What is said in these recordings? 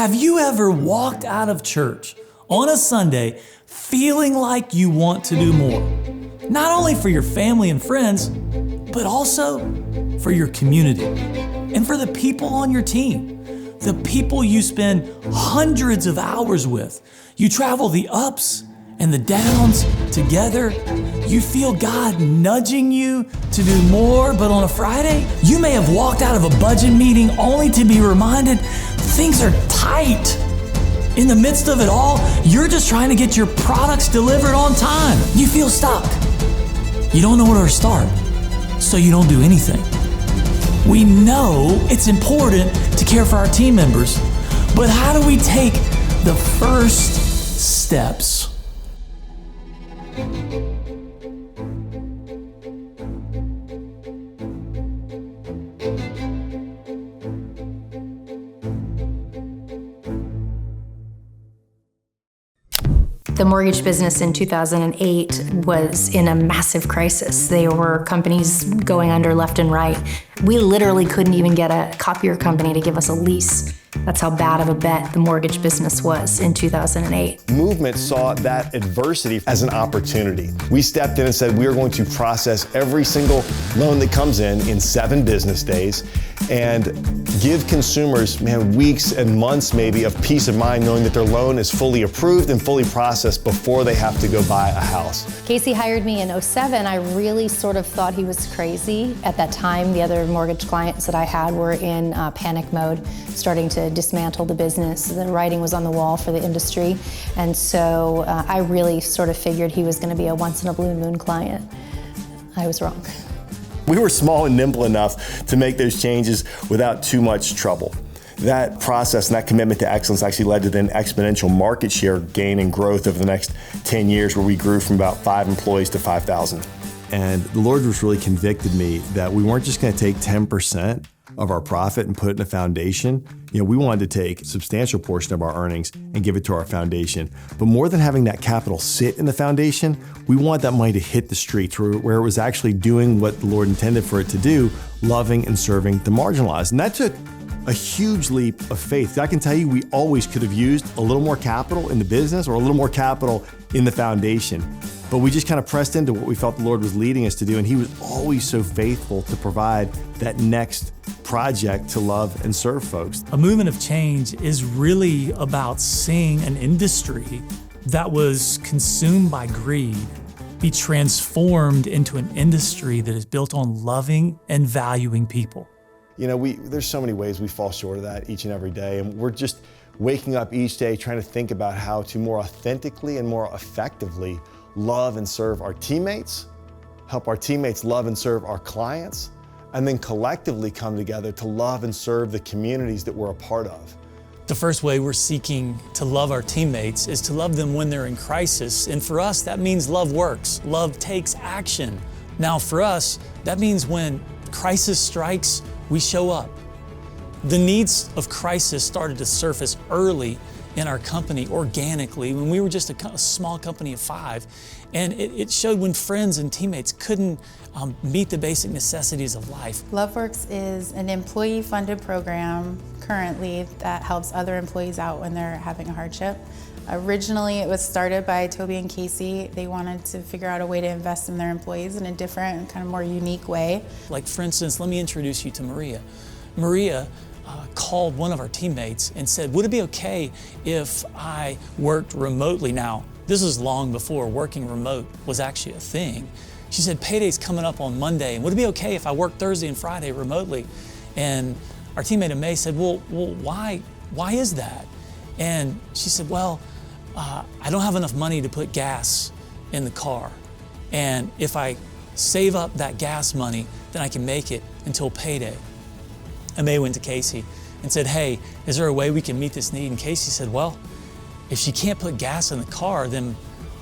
Have you ever walked out of church on a Sunday feeling like you want to do more? Not only for your family and friends, but also for your community and for the people on your team, the people you spend hundreds of hours with. You travel the ups and the downs together. You feel God nudging you to do more, but on a Friday, you may have walked out of a budget meeting only to be reminded things are tight. In the midst of it all, you're just trying to get your products delivered on time. You feel stuck. You don't know where to start, so you don't do anything. We know it's important to care for our team members, but how do we take the first steps? The mortgage business in 2008 was in a massive crisis. There were companies going under left and right. We literally couldn't even get a copier company to give us a lease. That's how bad of a bet the mortgage business was in 2008. Movement saw that adversity as an opportunity. We stepped in and said we are going to process every single loan that comes in 7 business days and give consumers, weeks and months maybe of peace of mind knowing that their loan is fully approved and fully processed before they have to go buy a house. Casey hired me in 2007. I really sort of thought he was crazy. At that time, the other mortgage clients that I had were in panic mode, starting to dismantle the business. The writing was on the wall for the industry. And so I really sort of figured he was going to be a once in a blue moon client. I was wrong. We were small and nimble enough to make those changes without too much trouble. That process and that commitment to excellence actually led to then exponential market share gain and growth over the next 10 years, where we grew from about 5 employees to 5,000. And the Lord was really convicted me that we weren't just going to take 10% of our profit and put it in a foundation. We wanted to take a substantial portion of our earnings and give it to our foundation. But more than having that capital sit in the foundation, we want that money to hit the streets where it was actually doing what the Lord intended for it to do, loving and serving the marginalized. And that took a huge leap of faith. I can tell you, we always could have used a little more capital in the business or a little more capital in the foundation. But we just kind of pressed into what we felt the Lord was leading us to do. And He was always so faithful to provide that next project to love and serve folks. A movement of change is really about seeing an industry that was consumed by greed be transformed into an industry that is built on loving and valuing people. There's so many ways we fall short of that each and every day. And we're just waking up each day trying to think about how to more authentically and more effectively love and serve our teammates, help our teammates love and serve our clients, and then collectively come together to love and serve the communities that we're a part of. The first way we're seeking to love our teammates is to love them when they're in crisis. And for us, that means love works. Love takes action. Now for us, that means when crisis strikes, we show up. The needs of crisis started to surface early in our company organically when we were just a small company of 5. And it showed when friends and teammates couldn't meet the basic necessities of life. LoveWorks is an employee-funded program currently that helps other employees out when they're having a hardship. Originally, it was started by Toby and Casey. They wanted to figure out a way to invest in their employees in a different, kind of more unique way. Like for instance, let me introduce you to Maria. Maria called one of our teammates and said, would it be okay if I worked remotely? Now, this is long before working remote was actually a thing. She said, payday's coming up on Monday, and would it be okay if I work Thursday and Friday remotely? And our teammate May said, well, why is that? And she said, well, I don't have enough money to put gas in the car. And if I save up that gas money, then I can make it until payday. And May went to Casey and said, hey, is there a way we can meet this need? And Casey said, well, if she can't put gas in the car, then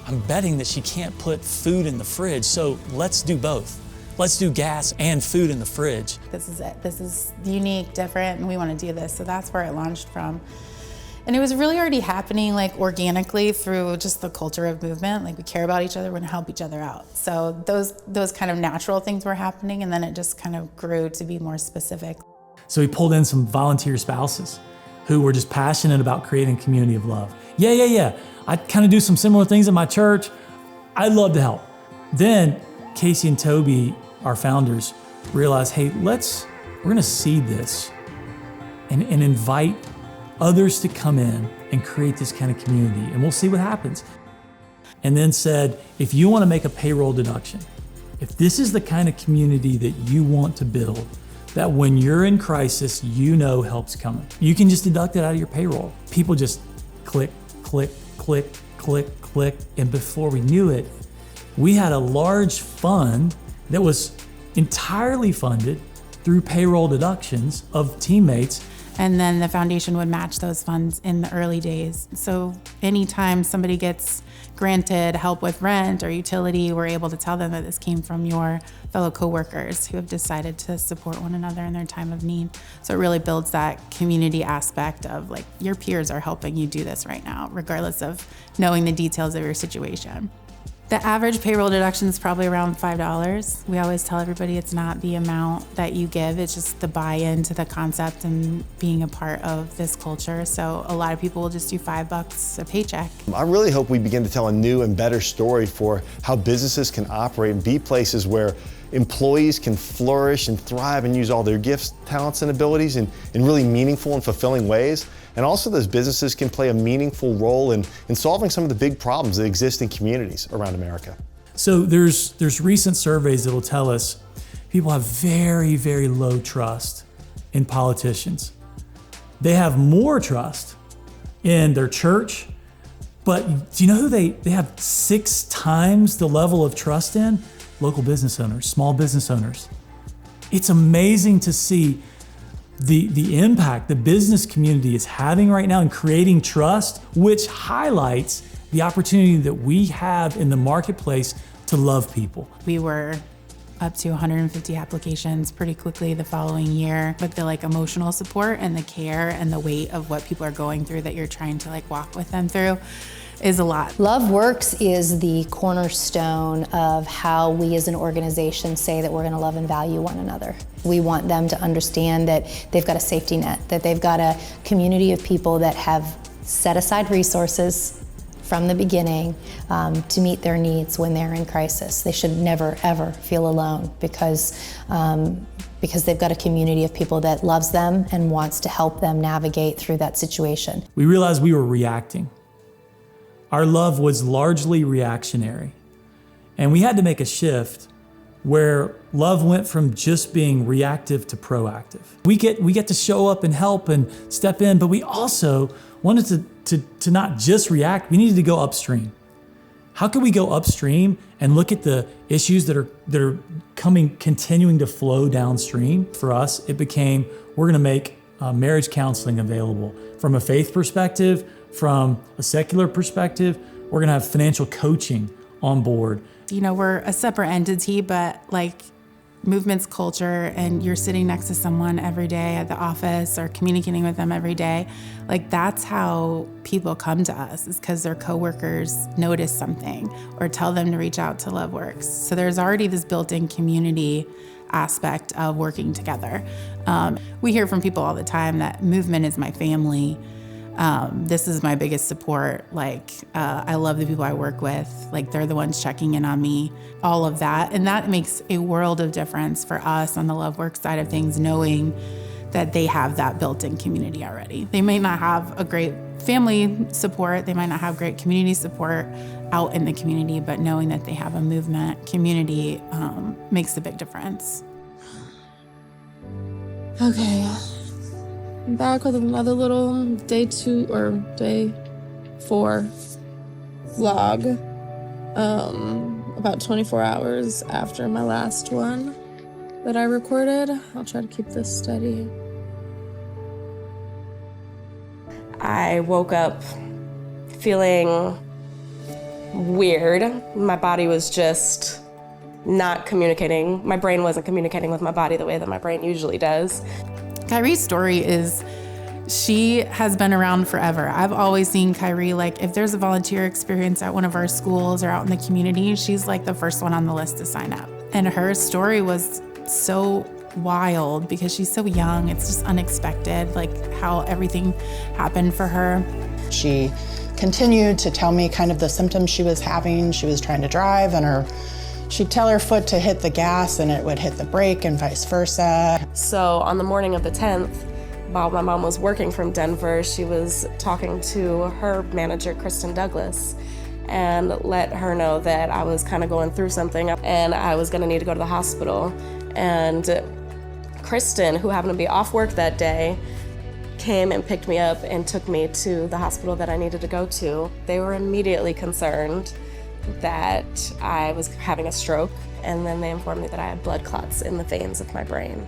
I'm betting that she can't put food in the fridge. So let's do both. Let's do gas and food in the fridge. This is it. This is unique, different, and we want to do this. So that's where it launched from. And it was really already happening organically through just the culture of movement. We care about each other, we want to help each other out. So those kind of natural things were happening, and then it just kind of grew to be more specific. So we pulled in some volunteer spouses. who were just passionate about creating a community of love. Yeah. I kind of do some similar things in my church. I'd love to help. Then Casey and Toby, our founders, realized, hey, we're gonna seed this and invite others to come in and create this kind of community, and we'll see what happens. And then said, if you wanna make a payroll deduction, if this is the kind of community that you want to build, that when you're in crisis, you know help's coming, you can just deduct it out of your payroll. People just click, click, click, click, click, and before we knew it, we had a large fund that was entirely funded through payroll deductions of teammates. And then the foundation would match those funds in the early days. So anytime somebody gets granted help with rent or utility, we're able to tell them that this came from your fellow coworkers who have decided to support one another in their time of need. So it really builds that community aspect of like, your peers are helping you do this right now, regardless of knowing the details of your situation. The average payroll deduction is probably around $5. We always tell everybody it's not the amount that you give, it's just the buy-in to the concept and being a part of this culture. So a lot of people will just do $5 a paycheck. I really hope we begin to tell a new and better story for how businesses can operate and be places where employees can flourish and thrive and use all their gifts, talents, and abilities in really meaningful and fulfilling ways. And also those businesses can play a meaningful role in solving some of the big problems that exist in communities around America. So there's recent surveys that'll tell us people have very, very low trust in politicians. They have more trust in their church, but do you know who they have 6 times the level of trust in? Local business owners, small business owners. It's amazing to see the impact the business community is having right now in creating trust, which highlights the opportunity that we have in the marketplace to love people. We were up to 150 applications pretty quickly the following year, but the emotional support and the care and the weight of what people are going through that you're trying to walk with them through is a lot. Love Works is the cornerstone of how we as an organization say that we're going to love and value one another. We want them to understand that they've got a safety net, that they've got a community of people that have set aside resources from the beginning to meet their needs when they're in crisis. They should never, ever feel alone because they've got a community of people that loves them and wants to help them navigate through that situation. We realized we were reacting. Our love was largely reactionary. And we had to make a shift where love went from just being reactive to proactive. We get to show up and help and step in, but we also wanted to not just react, we needed to go upstream. How can we go upstream and look at the issues that are continuing to flow downstream? For us, it became, we're gonna make marriage counseling available. From a faith perspective, from a secular perspective, we're gonna have financial coaching on board. We're a separate entity, but Movement's culture, and you're sitting next to someone every day at the office or communicating with them every day, that's how people come to us, is because their coworkers notice something or tell them to reach out to Love Works. So there's already this built-in community aspect of working together. We hear from people all the time that Movement is my family. This is my biggest support. I love the people I work with. They're the ones checking in on me, all of that. And that makes a world of difference for us on the Love Work side of things, knowing that they have that built-in community already. They may not have a great family support, they might not have great community support out in the community, but knowing that they have a Movement community makes a big difference. Okay. I'm back with another little day 4 vlog. About 24 hours after my last one that I recorded. I'll try to keep this steady. I woke up feeling weird. My body was just not communicating. My brain wasn't communicating with my body the way that my brain usually does. Kyree's story is, she has been around forever. I've always seen Kyree, if there's a volunteer experience at one of our schools or out in the community, she's the first one on the list to sign up. And her story was so wild because she's so young. It's just unexpected, like how everything happened for her. She continued to tell me kind of the symptoms she was having. She was trying to drive and she'd tell her foot to hit the gas and it would hit the brake and vice versa. So on the morning of the 10th, while my mom was working from Denver, she was talking to her manager, Kristen Douglas, and let her know that I was kind of going through something and I was gonna need to go to the hospital. And Kristen, who happened to be off work that day, came and picked me up and took me to the hospital that I needed to go to. They were immediately concerned that I was having a stroke, and then they informed me that I had blood clots in the veins of my brain.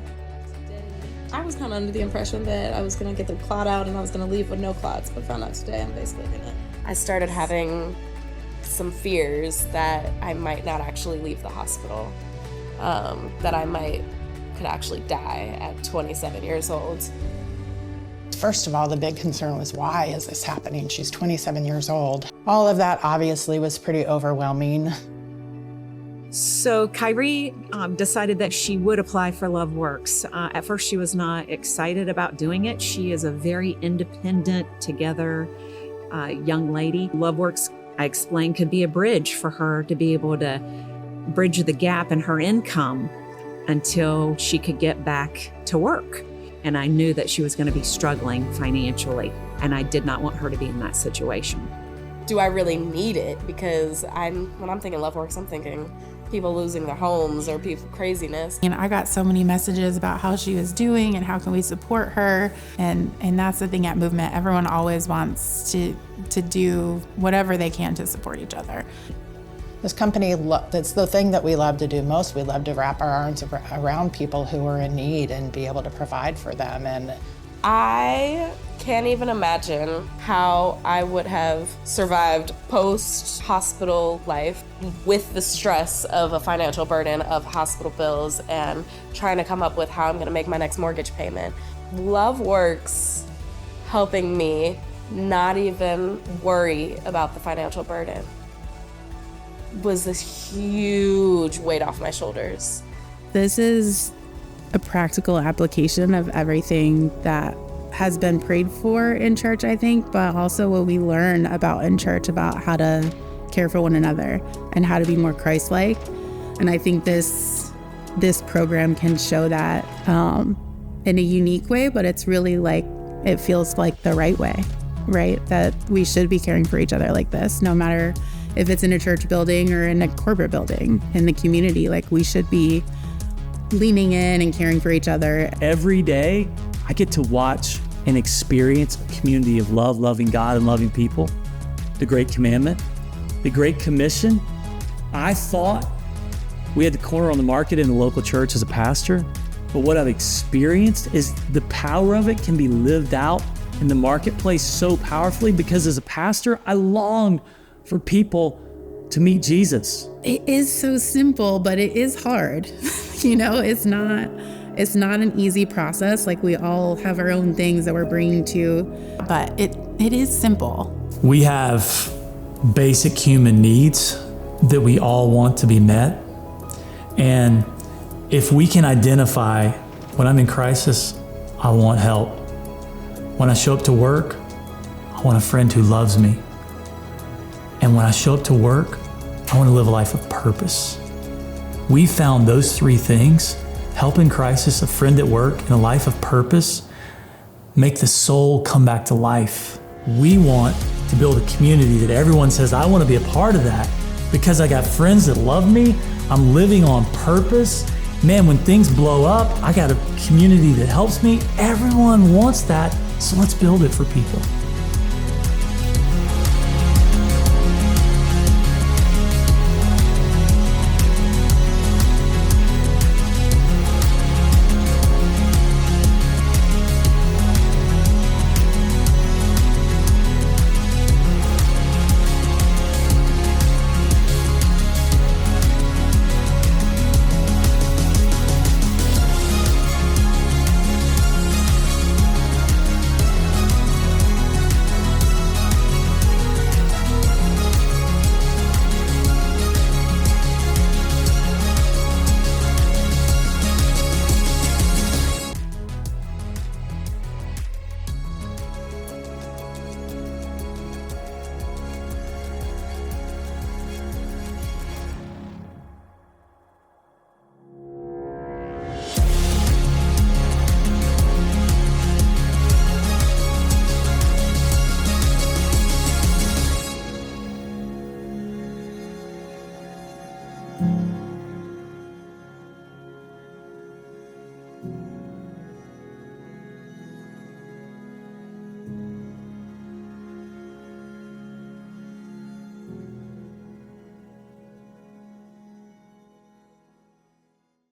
I was kind of under the impression that I was going to get the clot out and I was going to leave with no clots, but found out today I'm basically going to. I started having some fears that I might not actually leave the hospital, that I could actually die at 27 years old. First of all, the big concern was, why is this happening? She's 27 years old. All of that obviously was pretty overwhelming. So Kyree decided that she would apply for LoveWorks. At first, she was not excited about doing it. She is a very independent, together young lady. LoveWorks, I explained, could be a bridge for her to be able to bridge the gap in her income until she could get back to work. And I knew that she was going to be struggling financially, and I did not want her to be in that situation. Do I really need it? Because when I'm thinking LoveWorks, I'm thinking people losing their homes or people craziness. And I got so many messages about how she was doing and how can we support her. And that's the thing at Movement. Everyone always wants to do whatever they can to support each other. This company, that's the thing that we love to do most. We love to wrap our arms around people who are in need and be able to provide for them. And I can't even imagine how I would have survived post-hospital life with the stress of a financial burden of hospital bills and trying to come up with how I'm gonna make my next mortgage payment. LoveWorks helping me not even worry about the financial burden was this huge weight off my shoulders. This is a practical application of everything that has been prayed for in church, I think, but also what we learn about in church about how to care for one another and how to be more Christ-like. And I think this program can show that in a unique way, but it's really like, it feels like the right way, right? That we should be caring for each other like this, no matter if it's in a church building or in a corporate building, in the community. Like, we should be leaning in and caring for each other. Every day, I get to watch and experience a community of love, loving God and loving people. The Great Commandment, the Great Commission. I thought we had the corner on the market in the local church as a pastor, but what I've experienced is the power of it can be lived out in the marketplace so powerfully, because as a pastor, I longed for people to meet Jesus. It is so simple, but it is hard. You know, it's not an easy process. Like, we all have our own things that we're bringing to, but it is simple. We have basic human needs that we all want to be met. And if we can identify, when I'm in crisis, I want help. When I show up to work, I want a friend who loves me. And when I show up to work, I want to live a life of purpose. We found those three things: help in crisis, a friend at work, and a life of purpose, make the soul come back to life. We want to build a community that everyone says, I want to be a part of that because I got friends that love me, I'm living on purpose. Man, when things blow up, I got a community that helps me. Everyone wants that, so let's build it for people.